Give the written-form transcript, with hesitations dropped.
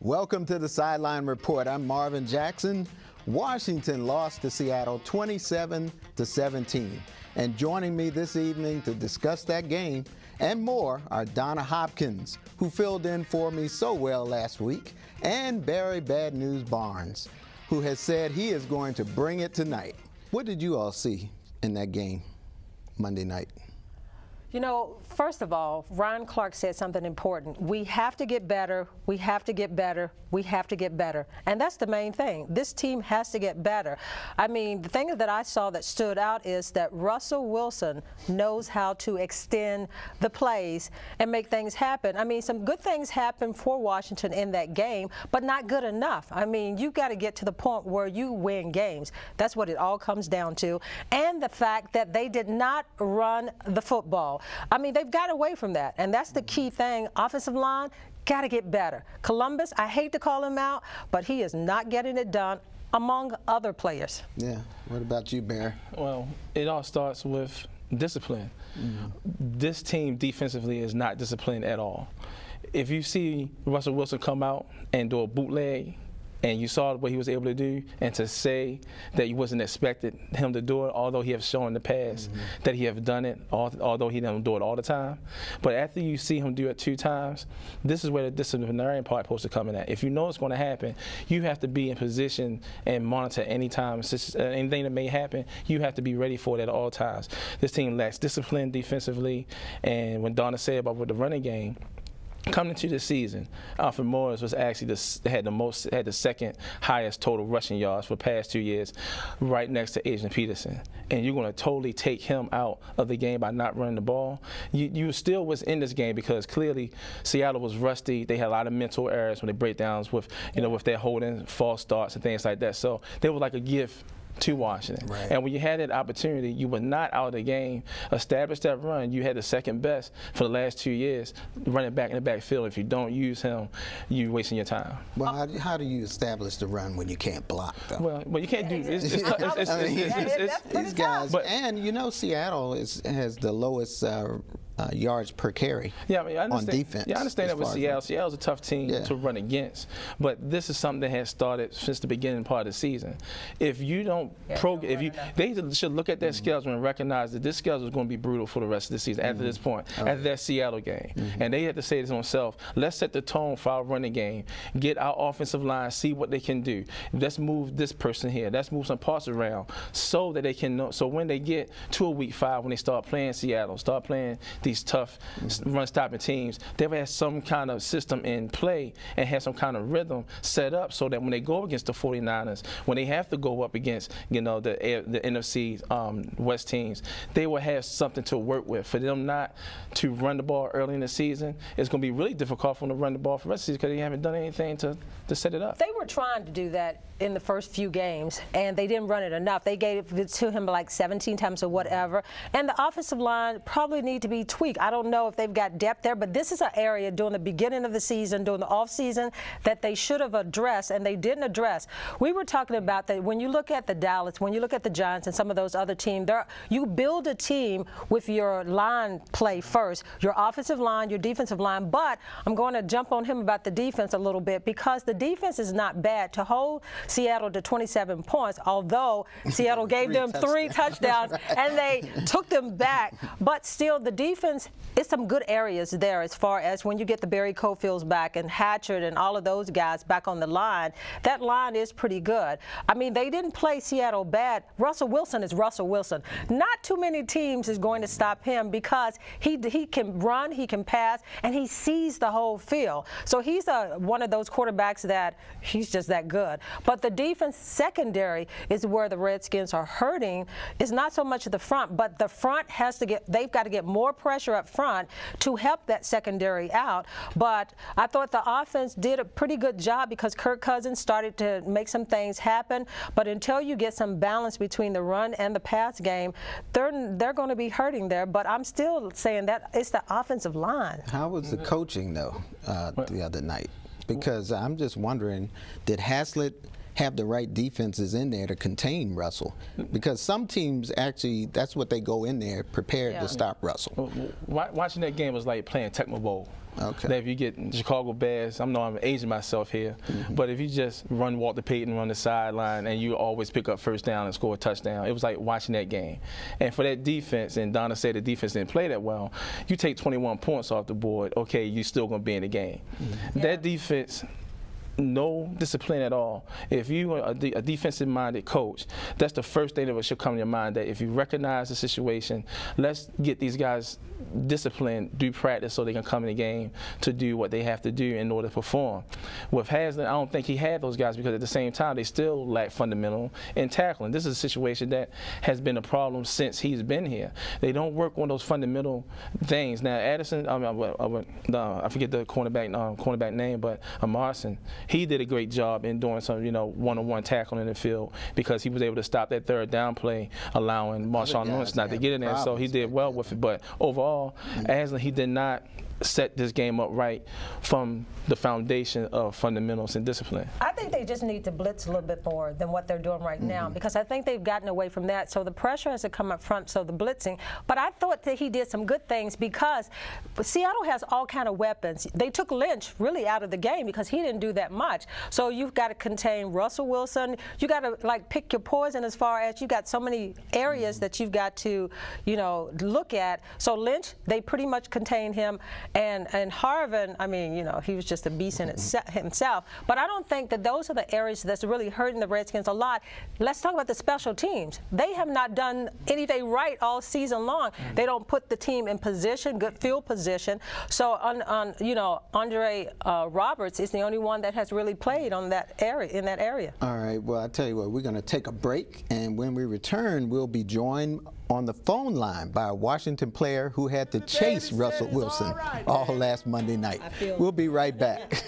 Welcome to the Sideline Report. I'm Marvin Jackson. Washington lost to Seattle 27-17. And joining me this evening to discuss that game and more are Donna Hopkins, who filled in for me so well last week, and Barry Bad News Barnes, who has said he is going to bring it tonight. What did you all see in that game Monday night? You know, first of all, Ron Clark said something important. We have to get better, we have to get better, we have to get better. And that's the main thing. This team has to get better. I mean, the thing that I saw that stood out is that Russell Wilson knows how to extend the plays and make things happen. I mean, some good things happened for Washington in that game, but not good enough. I mean, you got to get to the point where you win games. That's what it all comes down to. And the fact that they did not run the football. I mean, they've got away from that, and that's the key thing. Offensive line, got to get better. Columbus, I hate to call him out, but he is not getting it done among other players. Yeah. What about you, Bear? Well, it all starts with discipline. This team defensively is not disciplined at all. If you see Russell Wilson come out and do a bootleg, and you saw what he was able to do, and to say that you wasn't expected him to do it, although he has shown in the past that he have done it, although he doesn't do it all the time. But after you see him do it 2 times, this is where the disciplinary part is supposed to come in at. If you know it's going to happen, you have to be in position and monitor anytime anything that may happen. You have to be ready for it at all times. This team lacks discipline defensively, and when Donna said about with the running game, coming into this season, Alfred Morris was actually had the second highest total rushing yards for the past 2 years, right next to Adrian Peterson. And you're going to totally take him out of the game by not running the ball. You still was in this game because clearly Seattle was rusty. They had a lot of mental errors when they breakdowns with with their holding, false starts and things like that. So they were like a gift to Washington. Right. And when you had that opportunity, you were not out of the game. Establish that run. You had the second best for the last 2 years, running back in the backfield. If you don't use him, you're wasting your time. Well, how do you establish the run when you can't block, though? Well, you can't do this. These guys, and you know, Seattle has the lowest yards per carry on defense. Yeah, I understand that with Seattle. Seattle's a tough team to run against, but this is something that has started since the beginning part of the season. If you don't they should look at their schedule and recognize that this schedule is going to be brutal for the rest of the season after this point, after that Seattle game. And they had to say to themselves, let's set the tone for our running game, get our offensive line, see what they can do. Let's move this person here. Let's move some parts around so that they can know. So when they get to a week 5, when they start playing Seattle, start playing these tough run-stopping teams, they have some kind of system in play and have some kind of rhythm set up so that when they go against the 49ers, when they have to go up against the NFC West teams, they will have something to work with. For them not to run the ball early in the season, it's going to be really difficult for them to run the ball for the rest of the season because they haven't done anything to set it up. They were trying to do that in the first few games, and they didn't run it enough. They gave it to him like 17 times or whatever, and the offensive line probably need to be tweaked. I don't know if they've got depth there, but this is an area during the beginning of the season, during the off season, that they should have addressed, and they didn't address. We were talking about that when you look at the Dallas, when you look at the Giants and some of those other teams, you build a team with your line play first, your offensive line, your defensive line. But I'm going to jump on him about the defense a little bit because the defense is not bad. To hold Seattle to 27 points, although Seattle gave them 3 touchdowns and they took them back, but still the defense, it's some good areas there as far as when you get the Barry Cofields back and Hatchard and all of those guys back on the line. That line is pretty good. I mean, they didn't play Seattle bad. Russell Wilson is Russell Wilson. Not too many teams is going to stop him because he can run, he can pass, and he sees the whole field. So he's one of those quarterbacks that he's just that good. But the defense secondary is where the Redskins are hurting. It's not so much the front, but the front has to they've got to get more pressure up front to help that secondary out. But I thought the offense did a pretty good job because Kirk Cousins started to make some things happen. But until you get some balance between the run and the pass game, they're going to be hurting there. But I'm still saying that it's the offensive line. How was the coaching, though, the other night? Because I'm just wondering, did Haslett have the right defenses in there to contain Russell? Because some teams actually, that's what they go in there prepared to stop Russell. Watching that game was like playing Tecmo Bowl. Okay. That if you get Chicago Bears, I know I'm aging myself here, but if you just run Walter Payton, run the sideline, and you always pick up first down and score a touchdown, it was like watching that game. And for that defense, and Donna said the defense didn't play that well, you take 21 points off the board, okay, you're still going to be in the game. That defense, no discipline at all. If you are a defensive-minded coach, that's the first thing that should come to your mind, that if you recognize the situation, let's get these guys disciplined, do practice so they can come in the game to do what they have to do in order to perform. With Haslam, I don't think he had those guys because at the same time, they still lack fundamental in tackling. This is a situation that has been a problem since he's been here. They don't work on those fundamental things. Now, Addison, I forget the cornerback name, but Amarson, he did a great job in doing some, one-on-one tackling in the field because he was able to stop that third down play, allowing Marshawn Lawrence not to get in there. So he did well with it. But overall, Aslan, he did not set this game up right from the foundation of fundamentals and discipline. I think they just need to blitz a little bit more than what they're doing right now, because I think they've gotten away from that. So the pressure has to come up front, so the blitzing. But I thought that he did some good things because Seattle has all kind of weapons. They took Lynch really out of the game because he didn't do that much. So you've got to contain Russell Wilson. You got to pick your poison as far as you got so many areas that you've got to, look at. So Lynch, they pretty much contained him. And Harvin, I mean, he was just a beast in himself. But I don't think that those are the areas that's really hurting the Redskins a lot. Let's talk about the special teams. They have not done anything right all season long. They don't put the team in position, good field position. So, Andre Roberts is the only one that has really played on that area, in that area. All right. Well, I tell you what, we're going to take a break, and when we return, we'll be joined on the phone line by a Washington player who had to chase Russell Wilson all last Monday night. We'll be right back.